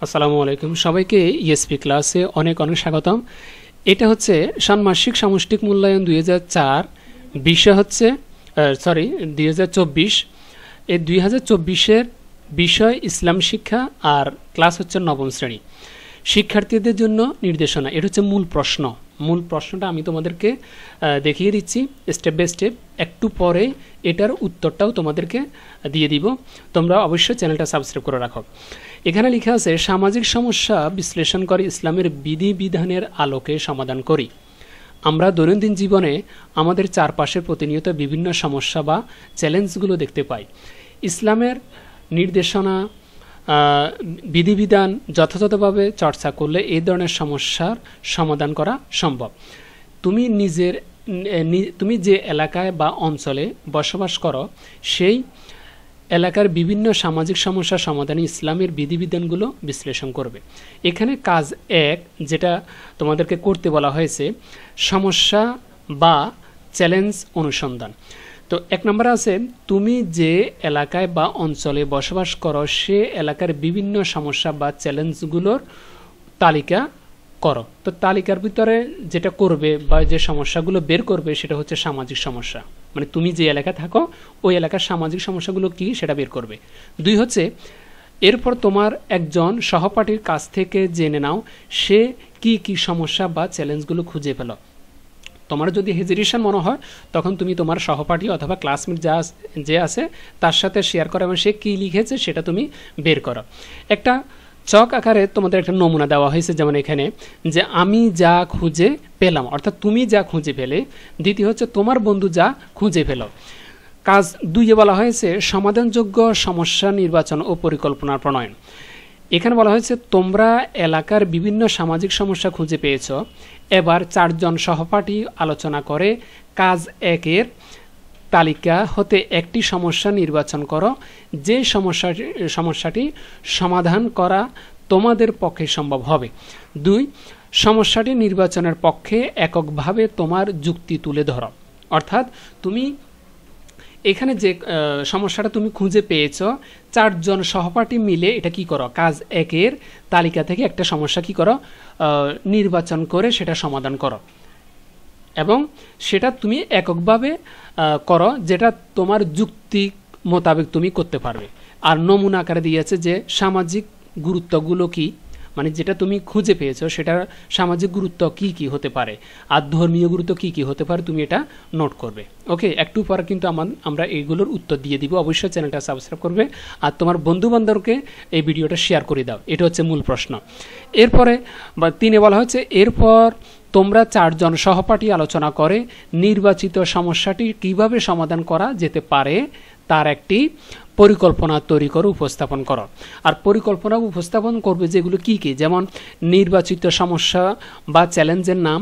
আসসালামু আলাইকুম সবাইকে ইএসপি ক্লাসে অনেক অনেক স্বাগতম। এটা হচ্ছে ষান্মাসিক সামষ্টিক মূল্যায়ন 2004, বিষয় হচ্ছে 2024। এই 2024-এর বিষয় ইসলাম শিক্ষা আর ক্লাস হচ্ছে নবম শ্রেণী। শিক্ষার্থীদের জন্য নির্দেশনা, এটা হচ্ছে মূল প্রশ্নটা আমি তোমাদেরকে দেখিয়ে দিচ্ছি স্টেপ বাই স্টেপ। একটু পরে এটার উত্তরটাও তোমাদেরকে দিয়ে দিব। তোমরা অবশ্যই চ্যানেলটা সাবস্ক্রাইব করে রাখো। এখানে লেখা আছে, সামাজিক সমস্যা বিশ্লেষণ করে ইসলামের বিধিবিধানের আলোকে সমাধান করি। আমরা দৈনন্দিন জীবনে আমাদের চারপাশে প্রতিনিয়ত বিভিন্ন সমস্যা বা চ্যালেঞ্জগুলো দেখতে পাই। ইসলামের নির্দেশনা বিধিবিধান যথাযথভাবে চর্চা করলে এই ধরনের সমস্যার সমাধান করা সম্ভব। তুমি যে এলাকায় বা অঞ্চলে বসবাস করো সেই এলাকার বিভিন্ন সামাজিক সমস্যার সমাধানে ইসলামের বিধিবিধানগুলো বিশ্লেষণ করবে। এখানে কাজ 1 যেটা তোমাদেরকে করতে বলা হয়েছে, সমস্যা বা চ্যালেঞ্জ অনুসন্ধান। তো 1 নম্বরে আছে, তুমি যে এলাকায় বা অঞ্চলে বসবাস করো সে এলাকার বিভিন্ন সমস্যা বা চ্যালেঞ্জগুলোর তালিকা করো। তো তালিকার ভিতরে যেটা করবে বা যে সমস্যাগুলো বের করবে সেটা হচ্ছে সামাজিক সমস্যা, মানে তুমি যে এলাকায় থাকো ওই এলাকার সামাজিক সমস্যাগুলো কি সেটা বের করবে। 2 হচ্ছে, এরপর তোমার একজন সহপাঠীর কাছ থেকে জেনে নাও সে কি কি সমস্যা বা চ্যালেঞ্জগুলো খুঁজে পেল। তোমার যদি হেজিটেশন মনে হয় তখন তুমি তোমার সহপাঠী অথবা ক্লাসমেট যে আছে তার সাথে শেয়ার করো এবং সে কী লিখেছে সেটা তুমি বের করো। একটা চক আকারে তোমাদের একটা নমুনা দেওয়া হয়েছে, যেমন এখানে যে আমি যা খুঁজে পেলাম, অর্থাৎ তুমি যা খুঁজে পেলে। দ্বিতীয় হচ্ছে, তোমার বন্ধু যা খুঁজে পেল। কাজ 2-এ বলা হয়েছে সমাধানযোগ্য সমস্যা নির্বাচন ও পরিকল্পনার প্রণয়ন। এখানে বলা হয়েছে তোমরা এলাকার বিভিন্ন সামাজিক সমস্যা খুঁজে পেয়েছ। এবার 4 জন সহপাঠী আলোচনা করে কাজ 1-এর তালিকা হতে একটি সমস্যা নির্বাচন করো যে সমস্যাটি সমাধান করা তোমাদের পক্ষে সম্ভব হবে। 2, সমস্যাটি নির্বাচনের পক্ষে এককভাবে তোমার যুক্তি তুলে ধরো। অর্থাৎ তুমি এখানে যে সমস্যাটা তুমি খুঁজে পেয়েছ 4 জন সহপাঠী মিলে এটা কি করো, কাজ 1-এর তালিকা থেকে একটা সমস্যা কি করো, নির্বাচন করে সেটা সমাধান করো এবং সেটা তুমি এককভাবে করো যেটা তোমার যুক্তি মোতাবেক তুমি করতে পারবে। আর নমুনা আকারে দিয়েছে যে সামাজিক গুরুত্বগুলো কি, মানে যেটা তুমি খুঁজে পেয়েছো সেটার সামাজিক গুরুত্ব কি কি হতে পারে আর ধর্মীয় গুরুত্ব কি কি হতে পারে, তুমি এটা নোট করবে। ওকে, একটু পরে কিন্তু আমরা এইগুলোর উত্তর দিয়ে দিব। অবশ্যই চ্যানেলটা সাবস্ক্রাইব করবে আর তোমার বন্ধুবান্ধবকে এই ভিডিওটা শেয়ার করে দাও। এটা হচ্ছে মূল প্রশ্ন। এরপরে 3-এ বলা হচ্ছে, এরপর তোমরা 4 জন সহপাঠী আলোচনা করে নির্বাচিত সমস্যাটি কিভাবে সমাধান করা যেতে পারে তার একটি পরিকল্পনা তৈরি করে উপস্থাপন করো। আর পরিকল্পনা উপস্থাপন করবে যেগুলো কি কি, যেমন নির্বাচিত সমস্যা বা চ্যালেঞ্জের নাম।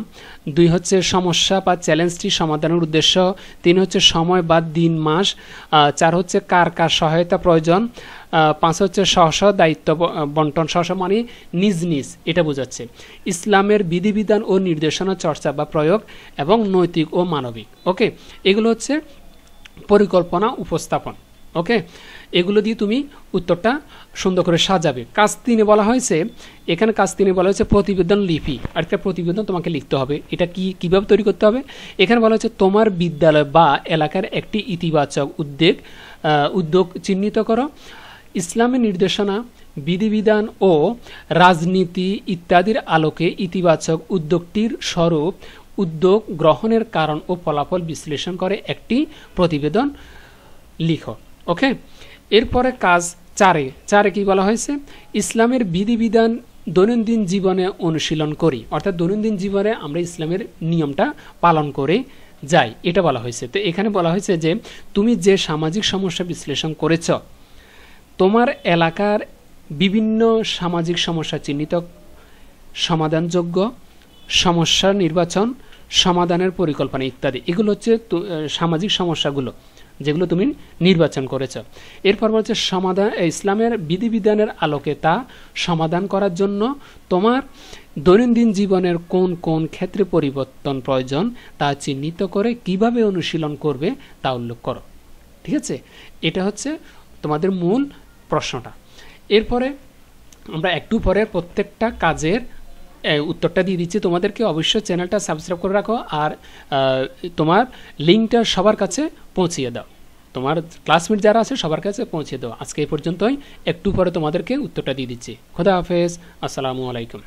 2 হচ্ছে সমস্যা বা চ্যালেঞ্জটি সমাধানের উদ্দেশ্য। 3 হচ্ছে সময় বা দিন মাস। 4 হচ্ছে কার কার সহায়তা প্রয়োজন। 5 হচ্ছে স্ব দায়িত্ব বন্টন, স্ব মানে নিজ নিজ, এটা বোঝাচ্ছে। ইসলামের বিধিবিধান ও নির্দেশনা চর্চা বা প্রয়োগ এবং নৈতিক ও মানবিক। ওকে, এগুলো হচ্ছে পরিকল্পনা উপস্থাপন। ওকে, এগুলো দিয়ে তুমি উত্তরটা সুন্দর করে সাজাবে। কাজ 3-এ বলা হয়েছে, এখানে কাজ 3-এ বলা হয়েছে প্রতিবেদন লিপি। একটা প্রতিবেদন তোমাকে লিখতে হবে। এটা কিভাবে তৈরি করতে হবে, এখানে বলা হচ্ছে তোমার বিদ্যালয় বা এলাকার একটি ইতিবাচক উদ্যোগ চিহ্নিত করো। ইসলামের নির্দেশনা, বিধিবিধান ও রাজনীতি ইত্যাদির আলোকে ইতিবাচক উদ্যোগটির স্বরূপ, উদ্যোগ গ্রহণের কারণ ও ফলাফল বিশ্লেষণ করে একটি প্রতিবেদন লিখো। ওকে, এরপরে কাজ 4-এ কি বলা হয়েছে, ইসলামের বিধিবিধান দৈনন্দিন জীবনে অনুশীলন করি। অর্থাৎ দৈনন্দিন জীবনে আমরা ইসলামের নিয়মটা পালন করে যাই, এটা বলা হয়েছে। তো এখানে বলা হয়েছে যে তুমি যে সামাজিক সমস্যা বিশ্লেষণ করেছ, তোমার এলাকার বিভিন্ন সামাজিক সমস্যা চিহ্নিত, সমাধানযোগ্য সমস্যার নির্বাচন, সমাধানের পরিকল্পনা ইত্যাদি, এগুলো হচ্ছে সামাজিক সমস্যাগুলো যেগুলো তুমি নির্বাচন করেছ। এরপর বলছে ইসলামের বিধিবিধানের আলোকে তা সমাধান করার জন্য তোমার দৈনন্দিন জীবনের কোন কোন ক্ষেত্রে পরিবর্তন প্রয়োজন তা চিহ্নিত করে কিভাবে অনুশীলন করবে তা উল্লেখ করো। ঠিক আছে, এটা হচ্ছে তোমাদের মূল প্রশ্নটা। এরপরে আমরা একটু পরে প্রত্যেকটা কাজের উত্তরটা দিয়ে দিচ্ছি তোমাদেরকে। অবশ্যই চ্যানেলটা সাবস্ক্রাইব করে রাখো আর তোমার লিঙ্কটা সবার কাছে পৌঁছিয়ে দাও, তোমার ক্লাসমেট যারা আছে সবার কাছে পৌঁছে দাও। আজকে এই পর্যন্তই, একটু পরে তোমাদেরকে উত্তরটা দিয়ে দিচ্ছি। খোদা হাফেজ, আসসালামু আলাইকুম।